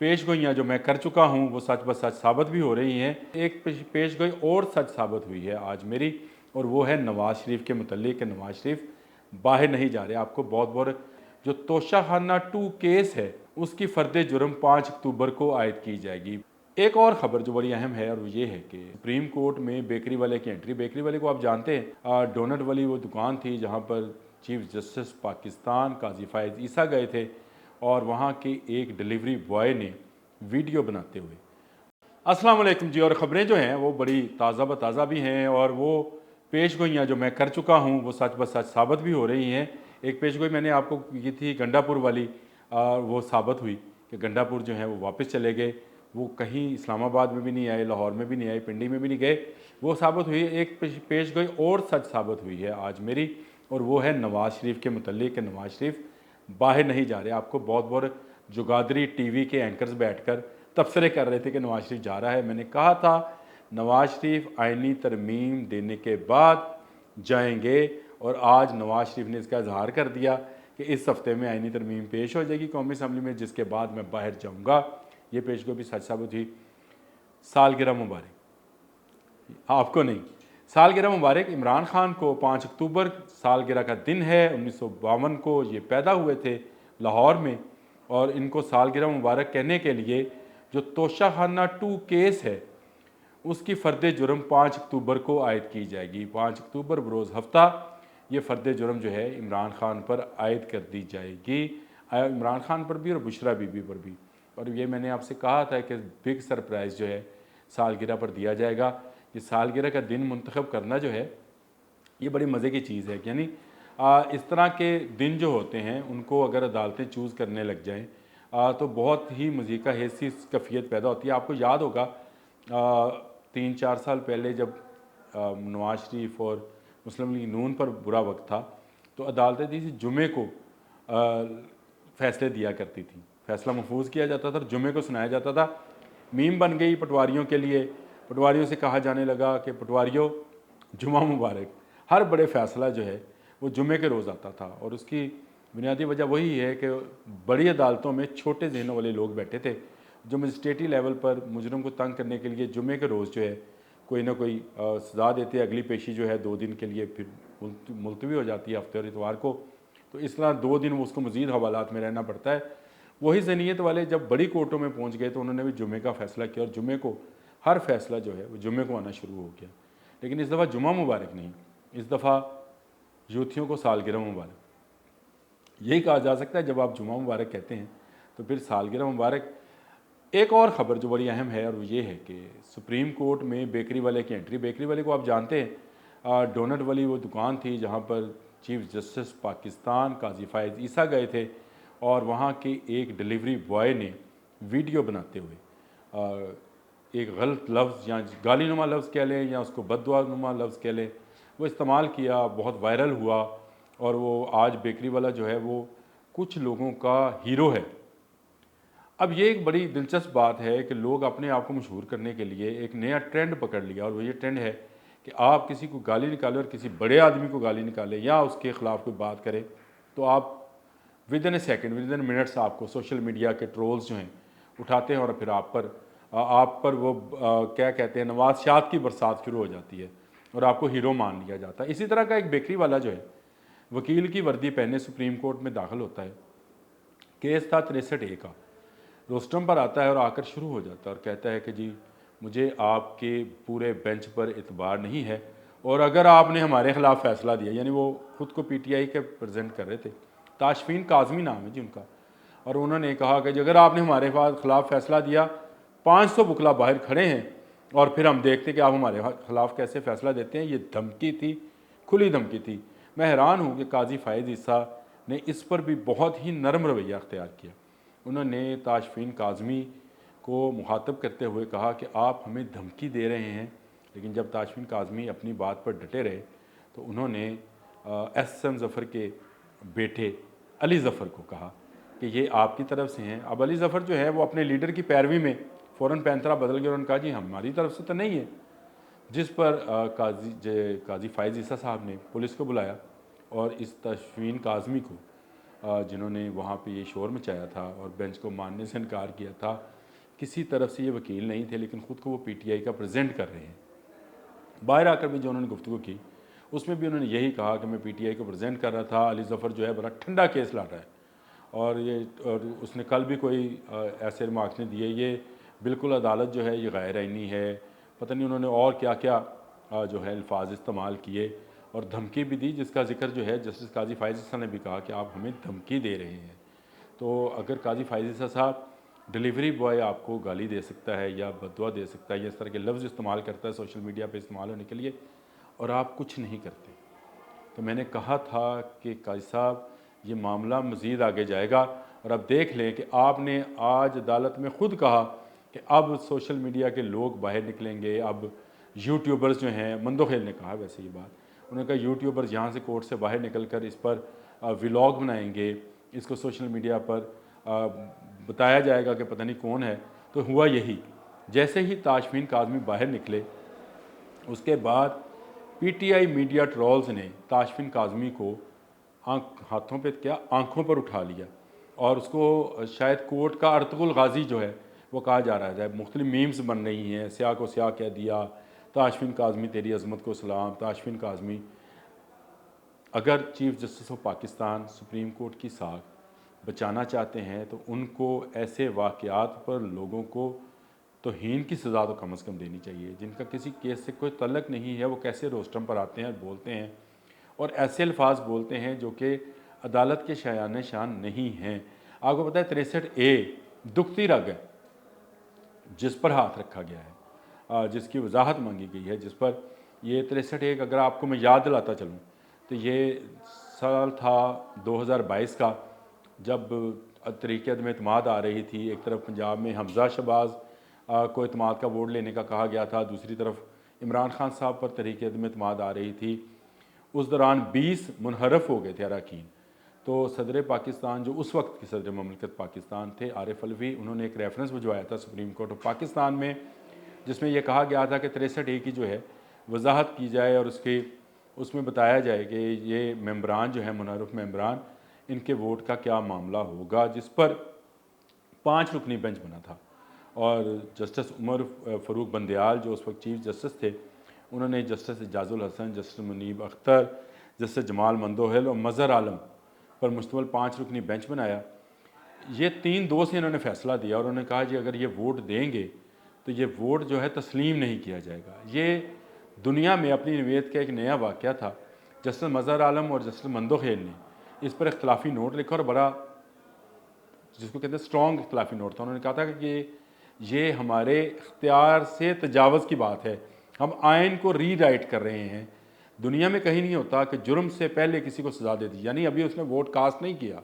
पेश गोइयाँ जो मैं कर चुका हूँ वो सच ब सच साबित भी हो रही हैं। एक पेश गोई और सच साबित हुई है आज मेरी, और वो है नवाज़ शरीफ के मुतल्लिक। नवाज़ शरीफ बाहर नहीं जा रहे। आपको बहुत बहुत जो तोशाखाना 2 केस है उसकी फ़र्द जुर्म 5 अक्टूबर को आयद की जाएगी। एक और ख़बर जो बड़ी अहम है और वो ये है कि सुप्रीम कोर्ट में बेकरी वाले की एंट्री। बेकरी वाले को आप जानते हैं, डोनट वाली वो दुकान थी जहाँ पर चीफ जस्टिस पाकिस्तान काजी फ़ायज़ ईसा गए थे और वहाँ के एक डिलीवरी बॉय ने वीडियो बनाते हुए। अस्सलाम वालेकुम जी। और ख़बरें जो हैं वो बड़ी ताज़ा ब ताज़ा भी हैं और वो पेश गोइयाँ जो मैं कर चुका हूँ वो सच ब सच साबित भी हो रही हैं। एक पेश गोई मैंने आपको की थी गंडापुर वाली, वो साबित हुई कि गंडापुर जो है वो वापस चले गए। वो कहीं इस्लामाबाद में भी नहीं आए, लाहौर में भी नहीं आए, पिंडी में भी नहीं गए। वो साबित हुई। एक पेश गोई और सच साबित हुई है आज मेरी, और वो है नवाज़ शरीफ के मुतल्लिक। नवाज़ शरीफ बाहर नहीं जा रहे। आपको बहुत बहुत जुगादरी टीवी के एंकर्स बैठकर तबसरे कर रहे थे कि नवाज़ शरीफ जा रहा है। मैंने कहा था नवाज़ शरीफ आइनी तरमीम देने के बाद जाएंगे, और आज नवाज़ शरीफ ने इसका इजहार कर दिया कि इस हफ्ते में आइनी तरमीम पेश हो जाएगी कौमी असम्बली में, जिसके बाद मैं बाहर जाऊँगा। ये पेश गोई भी सच साबित हुई। सालगिरह मुबारक आपको नहीं, सालगिरह मुबारक। इमरान खान को 5 अक्टूबर सालगिरह का दिन है। 1952 को ये पैदा हुए थे लाहौर में, और इनको सालगिरह मुबारक कहने के लिए जो तोशाखाना 2 केस है उसकी फ़र्द जुर्म 5 अक्टूबर को आयद की जाएगी। 5 अक्टूबर बरोज़ हफ्ता ये फ़र्द जुर्म जो है इमरान खान पर आयद कर दी जाएगी। इमरान खान पर भी और बुशरा बीबी पर भी। और ये मैंने आपसे कहा था कि बिग सरप्राइज़ जो है सालगिरह पर दिया जाएगा। ये सालगिरह का दिन मुंतखब करना जो है ये बड़ी मज़े की चीज़ है। यानी इस तरह के दिन जो होते हैं उनको अगर अदालतें चूज़ करने लग जाएं तो बहुत ही मज़े का हैसी कैफियत पैदा होती है। आपको याद होगा 3-4 साल पहले जब नवाज़ शरीफ और मुस्लिम लीग नून पर बुरा वक्त था तो अदालतें थी जुमे को फ़ैसले दिया करती थी। फ़ैसला महफूज किया जाता था और जुमे को सुनाया जाता था। मीम बन गई पटवारियों के लिए। पटवारियों से कहा जाने लगा कि पटवारियों जुमा मुबारक। हर बड़े फ़ैसला जो है वो जुमे के रोज़ आता था, और उसकी बुनियादी वजह वही है कि बड़ी अदालतों में छोटे जहनों वाले लोग बैठे थे जो मजिस्ट्रेटी लेवल पर मुजरम को तंग करने के लिए जुमे के रोज़ जो है कोई ना कोई सज़ा देते। अगली पेशी जो है 2 दिन के लिए फिर मुलतवी हो जाती है हफ्ते और इतवार को। तो इस तरह 2 दिन उसको मज़ीद हवालात में रहना पड़ता है। वही ज़नीयत वाले जब बड़ी कोर्टों में पहुँच गए तो उन्होंने भी जुमे का फ़ैसला किया, और जुमे को हर फैसला जो है वो जुमे को आना शुरू हो गया। लेकिन इस दफ़ा जुमा मुबारक नहीं, इस दफ़ा यूथियों को सालगिरह मुबारक। यही कहा जा सकता है जब आप जुमा मुबारक कहते हैं तो फिर सालगिरह मुबारक। एक और ख़बर जो बड़ी अहम है और वो ये है कि सुप्रीम कोर्ट में बेकरी वाले की एंट्री। बेकरी वाले को आप जानते हैं, डोनट वाली वो दुकान थी जहाँ पर चीफ जस्टिस पाकिस्तान काजी फ़ायज़ ईसा गए थे, और वहाँ के एक डिलीवरी बॉय ने वीडियो बनाते हुए एक गलत लफ्ज़ या गालीनुमा लफ्ज़ कह लें या उसको बददुआनुमा लफ्ज़ कह लें, वो इस्तेमाल किया, बहुत वायरल हुआ, और वो आज बेकरी वाला जो है वो कुछ लोगों का हीरो है। अब ये एक बड़ी दिलचस्प बात है कि लोग अपने आप को मशहूर करने के लिए एक नया ट्रेंड पकड़ लिया, और वो ये ट्रेंड है कि आप किसी को गाली निकालें और किसी बड़े आदमी को गाली निकालें या उसके ख़िलाफ़ कोई बात करें तो आप with in A second, with in minutes आपको सोशल मीडिया के ट्रोल्स जो हैं उठाते हैं, और फिर आप पर वो क्या कहते हैं नवाज़शात की बरसात शुरू हो जाती है और आपको हीरो मान लिया जाता है। इसी तरह का एक बेकरी वाला जो है वकील की वर्दी पहने सुप्रीम कोर्ट में दाखिल होता है। केस था 63A का। रोस्टम पर आता है और आकर शुरू हो जाता है और कहता है कि जी मुझे आपके पूरे बेंच पर इतबार नहीं है, और अगर आपने हमारे ख़िलाफ़ फ़ैसला दिया, यानी वो ख़ुद को PTI के प्रेजेंट कर रहे थे, ताशफीन काज़मी नाम है जी उनका, और उन्होंने कहा कि अगर आपने हमारे ख़िलाफ़ फ़ैसला दिया, 500 बुकला बाहर खड़े हैं और फिर हम देखते कि आप हमारे ख़िलाफ़ कैसे फ़ैसला देते हैं। ये धमकी थी, खुली धमकी थी। मैं हैरान हूँ कि काजी फ़ायज़ ईसा ने इस पर भी बहुत ही नरम रवैया अख्तियार किया। उन्होंने ताशफीन काज़मी को मुखातब करते हुए कहा कि आप हमें धमकी दे रहे हैं, लेकिन जब ताशफीन काज़मी अपनी बात पर डटे रहे तो उन्होंने SM ज़फ़र के बेटे अली ज़फ़र को कहा कि ये आपकी तरफ से हैं। अब अली ज़फ़र जो है वो अपने लीडर की पैरवी में फ़ौरन पैंतरा बदल गया। उन्होंने कहा जी हमारी तरफ से तो नहीं है, जिस पर काजी फ़ायज़ ईसा साहब ने पुलिस को बुलाया और इस ताशफीन काज़मी को जिन्होंने वहाँ पे ये शोर मचाया था और बेंच को मानने से इनकार किया था, किसी तरफ से ये वकील नहीं थे, लेकिन ख़ुद को वो पीटीआई का प्रेजेंट कर रहे हैं। बाहर आकर भी जो उन्होंने गुफ्तगू की उसमें भी उन्होंने यही कहा कि मैं पीटीआई को प्रेजेंट कर रहा था, अली ज़फ़र जो है बड़ा ठंडा केस ला रहा है। और उसने कल भी कोई ऐसे रिमार्क्स नहीं दिए, ये बिल्कुल अदालत जो है ये गैर आइनी है, पता नहीं उन्होंने और क्या क्या जो है अल्फाज इस्तेमाल किए और धमकी भी दी, जिसका जिक्र जो है जस्टिस काजी फ़ाइज़ ईसा ने भी कहा कि आप हमें धमकी दे रहे हैं। तो अगर काजी फ़ाइज़ ईसा साहब, डिलीवरी बॉय आपको गाली दे सकता है या बददुआ दे सकता है या इस तरह के लफ्ज़ इस्तेमाल करता है सोशल मीडिया पे इस्तेमाल होने के लिए, और आप कुछ नहीं करते, तो मैंने कहा था कि काजी साहब ये मामला मज़ीद आगे जाएगा। और अब देख लें कि आपने आज अदालत में ख़ुद कहा कि अब सोशल मीडिया के लोग बाहर निकलेंगे, अब यूट्यूबर्स जो हैं, मंदोखेल ने कहा वैसे ये बात, उन्होंने कहा यूट्यूबर्स यहाँ से कोर्ट से बाहर निकल कर इस पर व्लॉग बनाएंगे, इसको सोशल मीडिया पर बताया जाएगा कि पता नहीं कौन है। तो हुआ यही, जैसे ही ताशफीन काज़मी बाहर निकले उसके बाद पीटीआई मीडिया ट्रोल्स ने ताशफीन काज़मी को हाथों पे क्या आंखों पर उठा लिया और उसको शायद कोर्ट का अर्तुगरुल गाजी जो है वो कहा जा रहा है। मुख्तलिफ मीम्स बन रही हैं, स्याह को स्याह कह दिया, ताशफीन काज़मी तेरी अज़मत को सलाम, ताशफीन काज़मी। अगर chief justice of Pakistan supreme court की साख बचाना चाहते हैं तो उनको ऐसे वाक़यात पर लोगों को तौहीन की सज़ा तो कम से कम देनी चाहिए। जिनका किसी केस से कोई तल्लक नहीं है वो कैसे रोस्टम पर आते हैं और बोलते हैं और ऐसे अल्फाज बोलते हैं जो कि अदालत के शायान शान नहीं हैं। आपको पता है 63A दुखती रग है जिस पर हाथ रखा गया है, जिसकी वजाहत मांगी गई है, जिस पर ये 63A अगर आपको मैं याद दिलाता चलूँ तो ये साल था 2022 का, जब तहरीक अदम एतमाद आ रही थी। एक तरफ पंजाब में हमज़ा शहबाज को एतमाद का वोट लेने का कहा गया था, दूसरी तरफ इमरान खान साहब पर तहरीक अदम एतमाद आ रही थी। उस दौरान 20 मुनहरफ हो गए थे अरकान। तो सदर पाकिस्तान जो उस वक्त के सदर ममलिकत पाकिस्तान थे आरिफ अलवी, उन्होंने एक रेफरेंस भिजवाया था सुप्रीम कोर्ट ऑफ पाकिस्तान में, जिसमें यह कहा गया था कि 63A की जो है वजाहत की जाए और उसमें बताया जाए कि ये मेम्बरान जो है मुनहरफ मेम्बरान, इनके वोट का क्या मामला होगा, जिस पर 5 रुकनी बेंच बना था। और जस्टिस उमर फ़रूक बंदयाल जो उस वक्त चीफ जस्टिस थे, उन्होंने justice Ijazul Hasan, justice Munib Akhtar, justice Jamal Mandokhail और मज़हर आलम पर मुश्तमिल 5 रुकनी बेंच बनाया। ये 3-2 से इन्होंने फ़ैसला दिया और उन्होंने कहा जी अगर ये वोट देंगे तो ये वोट जो है तस्लीम नहीं किया जाएगा। ये दुनिया में अपनी नवीयत का एक नया वाक़या था। जस्टिस मज़हर आलम और जस्टिस मंदोखेल ने इस पर इख्तलाफी नोट लिखा और बड़ा, जिसको कहते हैं स्ट्रॉन्ग इख्तलाफी नोट था। उन्होंने कहा था कि ये हमारे इख्तियार से तजावज़ की बात है, हम आइन को रीराइट कर रहे हैं। दुनिया में कहीं नहीं होता कि जुर्म से पहले किसी को सज़ा दे दी, यानी अभी उसने वोट कास्ट नहीं किया,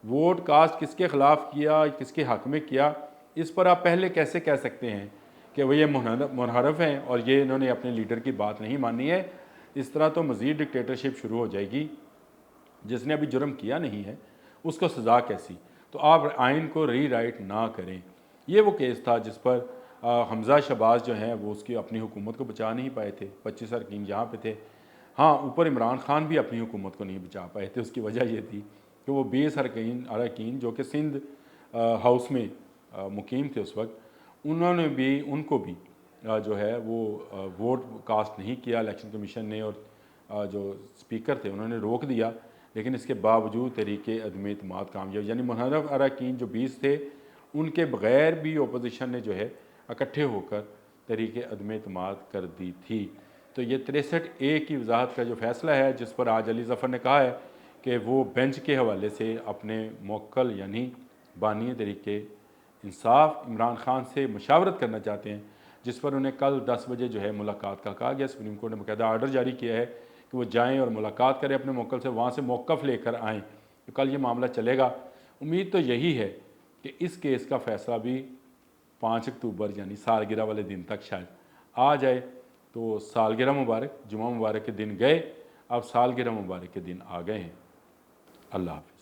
वोट कास्ट किसके ख़िलाफ़ किया, किसके हक़ में किया, इस पर आप पहले कैसे कह सकते हैं कि वो ये मुनहरफ हैं और ये इन्होंने अपने लीडर की बात नहीं मानी है। इस तरह तो मज़ीद डिक्टेटरशिप शुरू हो जाएगी। जिसने अभी जुर्म किया नहीं है उसको सज़ा कैसी? तो आप आइन को रीराइट ना करें। ये वो केस था जिस पर हमज़ा शहबाज जो हैं वो उसकी अपनी हुकूमत को बचा नहीं पाए थे। 25 अरकान यहाँ पे थे। हाँ, ऊपर इमरान खान भी अपनी हुकूमत को नहीं बचा पाए थे। उसकी वजह ये थी कि वो 20 अरकान जो कि सिंध हाउस में मुकीम थे उस वक्त, उनको भी जो है वो वोट कास्ट नहीं किया इलेक्शन कमीशन ने, और जो स्पीकर थे उन्होंने रोक दिया। लेकिन इसके बावजूद तहरीक अदम एतमाद कामयाब, यानी मुनहरफ अरकान जो 20 थे उनके बग़ैर भी अपोजिशन ने जो है इकट्ठे होकर तहरीक अदम एतमाद कर दी थी। तो ये 63A की वजाहत का जो फ़ैसला है, जिस पर आज अली ज़फ़र ने कहा है कि वो बेंच के हवाले से अपने मोक्कल यानी बानी तहरीक इंसाफ इमरान खान से मशावरत करना चाहते हैं, जिस पर उन्हें कल 10 बजे जो है मुलाकात का कहा गया। सुप्रीम कोर्ट ने बाकायदा आर्डर जारी किया है कि वो जाएँ और मुलाकात करें अपने मोक्कल से, वहाँ से मौक़िफ़ लेकर आएँ। तो कल ये मामला चलेगा। उम्मीद तो यही है कि इस केस का फ़ैसला भी 5 अक्टूबर यानी सालगिरह वाले दिन तक शायद आ जाए। तो सालगिरह मुबारक, जुमा मुबारक के दिन गए, अब सालगिरह मुबारक के दिन आ गए हैं। अल्लाह हाफ़िज़।